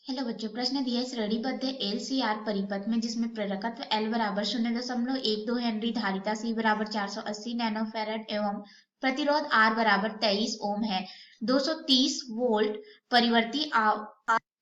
Hello बच्चों, प्रश्न दिया है श्रेणीबद्ध एलसीआर परिपथ में जिसमें प्रेरकत्व L बराबर 0.12 हेनरी, धारिता C बराबर 480 नैनोफैरड एवं प्रतिरोध R बराबर 23 ओम है। 230 वोल्ट परिवर्ती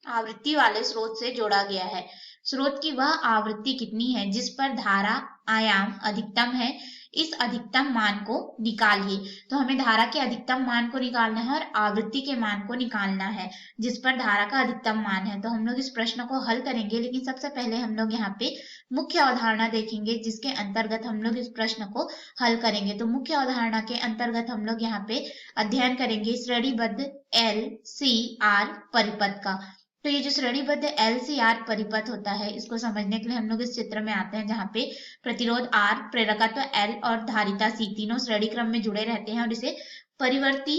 आवृत्ति वाले स्रोत से जोड़ा गया है। स्रोत की वह आवृत्ति कितनी है जिस पर धारा आयाम अधिकतम है, इस अधिकतम मान को निकालिए। तो हमें धारा के अधिकतम मान को निकालना है और आवृत्ति के मान को निकालना है जिस पर धारा का अधिकतम मान है। तो हम लोग इस प्रश्न को हल करेंगे, लेकिन सबसे पहले हम लोग यहाँ पे मुख्य अवधारणा देखेंगे जिसके अंतर्गत हम लोग इस प्रश्न को हल करेंगे। तो मुख्य अवधारणा के अंतर्गत हम लोग यहाँ पे अध्ययन करेंगे श्रेणीबद्ध एल सी आर परिपथ का। तो ये जो श्रेणीबद्ध LCR परिपथ होता है, इसको समझने के लिए हम लोग इस चित्र में आते हैं जहाँ पे प्रतिरोध R, प्रेरकत्व L और धारिता C तीनों श्रेणी क्रम में जुड़े रहते हैं और इसे परिवर्ती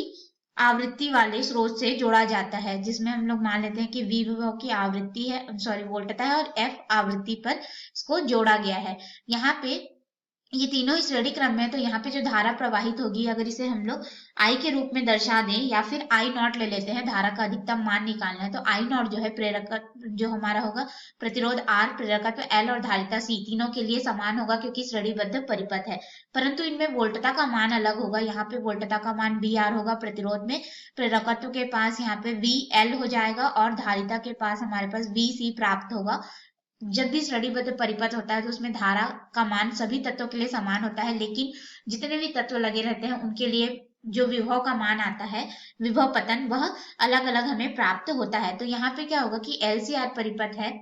आवृत्ति वाले स्रोत से जोड़ा जाता है, जिसमें हम लोग मान लेते हैं कि V विभव की आवृत्ति है, वोल्टता है और F आवृत्ति पर इसको जोड़ा गया है। यहाँ पे ये तीनों ही श्रेणी क्रम में है, तो यहाँ पे जो धारा प्रवाहित होगी, अगर इसे हम लोग I के रूप में दर्शा दें या फिर I नॉट ले लेते हैं, धारा का अधिकतम मान निकालना है, तो I नॉट जो है प्रेरक जो हमारा होगा प्रतिरोध R, प्रेरकत्व L और धारिता C तीनों के लिए समान होगा क्योंकि श्रेणीबद्ध परिपथ है। परंतु इनमें वोल्टता का मान अलग होगा। यहाँ पे वोल्टता का मान VR होगा प्रतिरोध में, प्रेरकत्व के पास यहाँ पे VL हो जाएगा और धारिता के पास हमारे पास VC प्राप्त होगा। जब भी श्रेणीबद्ध परिपथ होता है तो उसमें धारा का मान सभी तत्वों के लिए समान होता है, लेकिन जितने भी तत्व लगे रहते हैं उनके लिए जो विभव का मान आता है, विभव पतन, वह अलग अलग हमें प्राप्त होता है। तो यहाँ पे क्या होगा कि LCR परिपथ है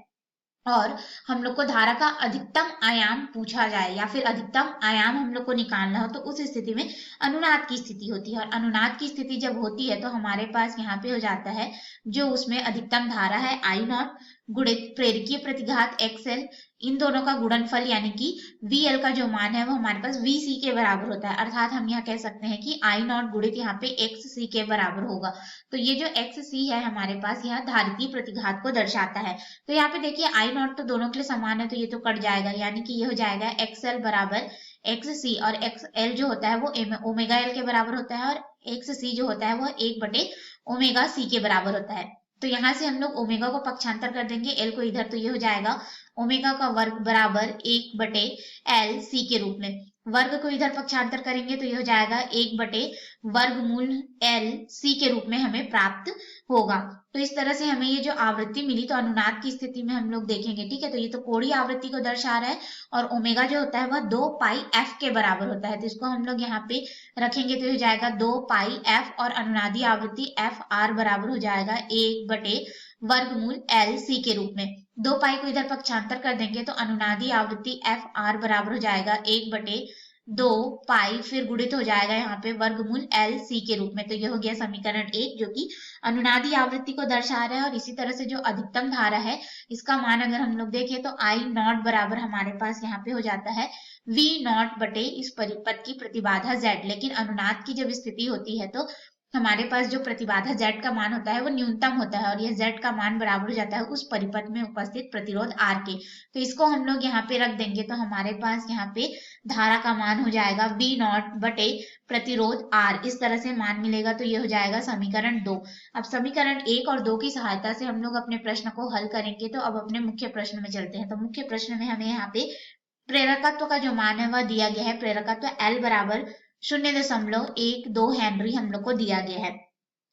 और हम लोग को धारा का अधिकतम आयाम पूछा जाए या फिर अधिकतम आयाम हम लोग को निकालना हो, तो उस स्थिति में अनुनाद की स्थिति होती है। और अनुनाद की स्थिति जब होती है तो हमारे पास यहाँ पे हो जाता है जो उसमें अधिकतम धारा है I नॉट गुणित प्रेरकीय प्रतिघात XL, इन दोनों का गुणनफल यानी कि VL का जो मान है वो हमारे पास VC के बराबर होता है। अर्थात हम यहाँ कह सकते हैं कि I नॉट गुणित यहाँ पे XC के बराबर होगा। तो ये जो XC है हमारे पास यह धारितीय प्रतिघात को दर्शाता है। तो यहाँ पे देखिए I नॉट तो दोनों के लिए समान है, तो ये तो कट जाएगा, यानी कि ये हो जाएगा XL बराबर XC और XL जो होता है वो ओमेगा L के बराबर होता है और XC जो होता है वह 1/ओमेगा C के बराबर होता है। तो यहाँ से हम लोग ओमेगा को पक्षांतर कर देंगे, L को इधर, तो ये हो जाएगा ओमेगा का वर्ग बराबर 1/L C के रूप में। वर्ग को इधर पक्षांतर करेंगे तो ये हो जाएगा 1/वर्गमूल L C के रूप में हमें प्राप्त होगा। तो इस तरह से हमें ये जो आवृत्ति मिली, तो अनुनाद की स्थिति में हम लोग देखेंगे, ठीक है। तो ये तो कोणीय आवृत्ति को दर्शा रहा है और ओमेगा जो होता है वह 2πf के बराबर होता है, तो इसको हम लोग यहाँ पे रखेंगे तो हो जाएगा 2πf और अनुनादी आवृत्ति FR बराबर हो जाएगा 1/वर्गमूल L C के रूप में। 2π को इधर पक्षांतर कर देंगे तो अनुनादी आवृत्ति FR बराबर हो जाएगा 1/2π, फिर गुणित हो जाएगा यहाँ पे वर्गमूल L C के रूप में। तो ये हो गया समीकरण 1 जो कि अनुनादी आवृत्ति को दर्शा रहा है। और इसी तरह से जो अधिकतम धारा है इसका मान अगर हम लोग देखें तो I नॉट बराबर हमारे पास यहाँ पे हो जाता है V नॉट बटे इस परिपथ की प्रतिबाधा Z। लेकिन अनुनाद की जब स्थिति होती है तो हमारे पास जो प्रतिबाधा Z का मान होता है वो न्यूनतम होता है और यह Z का मान बराबर हो जाता है उस परिपथ में उपस्थित प्रतिरोध R के। तो इसको हम लोग यहाँ पे रख देंगे तो हमारे पास यहाँ पे धारा का मान हो जाएगा V नॉट बटे प्रतिरोध R, इस तरह से मान मिलेगा। तो ये हो जाएगा समीकरण 2। अब समीकरण 1 और 2 की सहायता से हम लोग अपने प्रश्न को हल करेंगे। तो अब अपने मुख्य प्रश्न में चलते हैं। तो मुख्य प्रश्न में हमें यहाँ पे प्रेरकत्व का जो मान है वह दिया गया है। प्रेरकत्व L बराबर 0.12 हेनरी हम लोग को दिया गया है।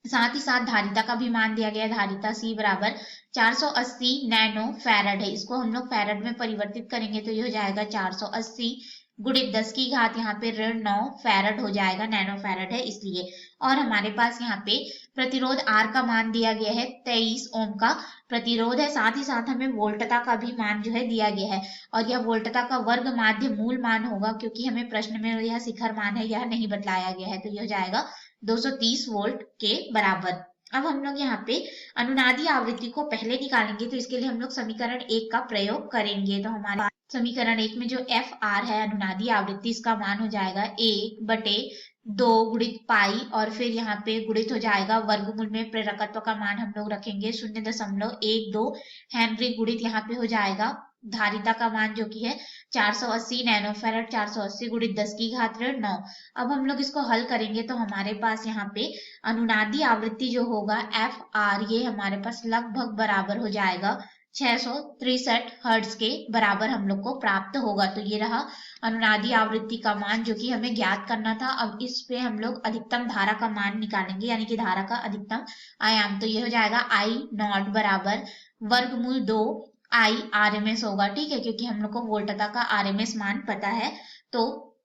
साथ ही साथ धारिता का भी मान दिया गया है। धारिता C बराबर 480 नैनो फैरड है। इसको हम लोग फैरड में परिवर्तित करेंगे तो ये हो जाएगा 480 गुणित 10 की घात यहाँ पे ऋण 9 फैरड हो जाएगा, नैनो फैरड है इसलिए। और हमारे पास यहाँ पे प्रतिरोध R का मान दिया गया है 23 ओम का प्रतिरोध है। साथ ही साथ हमें वोल्टता का भी मान जो है दिया गया है और यह वोल्टता का वर्ग माध्य मूल मान होगा क्योंकि हमें प्रश्न में यह शिखर मान है यह नहीं बतलाया गया है। तो यह हो जाएगा 230 वोल्ट के बराबर। अब हम लोग यहाँ पे अनुनादी आवृत्ति को पहले निकालेंगे, तो इसके लिए हम लोग समीकरण 1 का प्रयोग करेंगे। तो हमारे समीकरण 1 में जो FR है अनुनादी आवृत्ति, इसका मान हो जाएगा 1/2 गुणित पाई और फिर यहाँ पे गुणित हो जाएगा वर्गमूल में प्रेरकत्व का मान हम लोग रखेंगे 0.12 हेनरी गुणित यहाँ पे हो जाएगा धारिता का मान जो कि है 480 नैनोफैरड, 480 गुणित 10 की घात ऋण 9। अब हम लोग इसको हल करेंगे तो हमारे पास यहाँ पे अनुनादी आवृत्ति जो होगा एफ आर, ये हमारे पास लगभग बराबर हो जाएगा 663 हर्ट्ज के बराबर हम लोग को प्राप्त होगा। तो ये रहा अनुनादी आवृत्ति का मान जो कि हमें ज्ञात करना था। अब इस पे हम लोग अधिकतम धारा का मान निकालेंगे, यानी कि धारा का अधिकतम आयाम। तो ये हो जाएगा आई नॉट बराबर वर्गमूल 2 आई आरएमएस होगा, ठीक है, क्योंकि हम लोग को वोल्टता का आरएमएस मान पता है। तो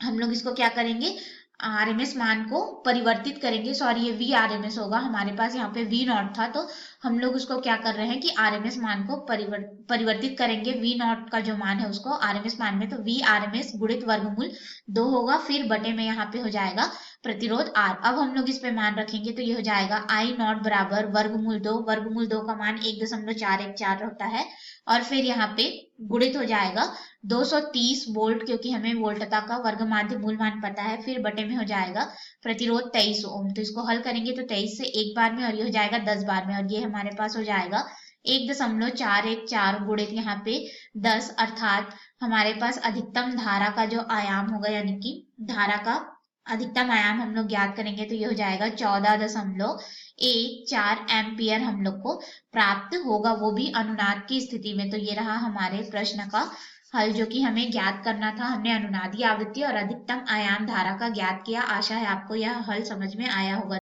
हम लोग इसको क्या करेंगे, आरएमएस मान को परिवर्तित करेंगे, सॉरी ये वी आरएमएस होगा, हमारे पास यहाँ पे वी नॉट था, तो हम लोग उसको क्या कर रहे हैं कि आरएमएस मान को परिवर्तित करेंगे, वी नॉट का जो मान है उसको आरएमएस मान में। तो वी आरएमएस गुणित वर्गमूल 2 होगा, फिर बटे में यहाँ पे हो जाएगा प्रतिरोध आर। अब हम लोग इस पे मान रखेंगे तो ये हो जाएगा आई नॉट बराबर वर्गमूल 2, वर्गमूल 2 का मान 1.414 होता है, और फिर यहाँ पे गुणित हो जाएगा 230 वोल्ट, क्योंकि हमें वोल्टता का वर्ग माध्य मूल मान पता है, फिर बटे में हो जाएगा प्रतिरोध 23 ओम। तो इसको हल करेंगे तो 23 से एक बार में और ये हो जाएगा 10 बार में, और ये हमारे पास हो जाएगा 1.414 गुणित यहाँ पे 10, अर्थात हमारे पास अधिकतम धारा का जो आयाम होगा, यानी कि धारा का अधिकतम आयाम हम लोग ज्ञात करेंगे तो ये हो जाएगा 14.14 एम्पियर हम लोग को प्राप्त होगा, वो भी अनुनाद की स्थिति में। तो ये रहा हमारे प्रश्न का हल, जो कि हमें ज्ञात करना था। हमने अनुनादी आवृत्ति और अधिकतम आयाम धारा का ज्ञात किया। आशा है आपको यह हल समझ में आया होगा।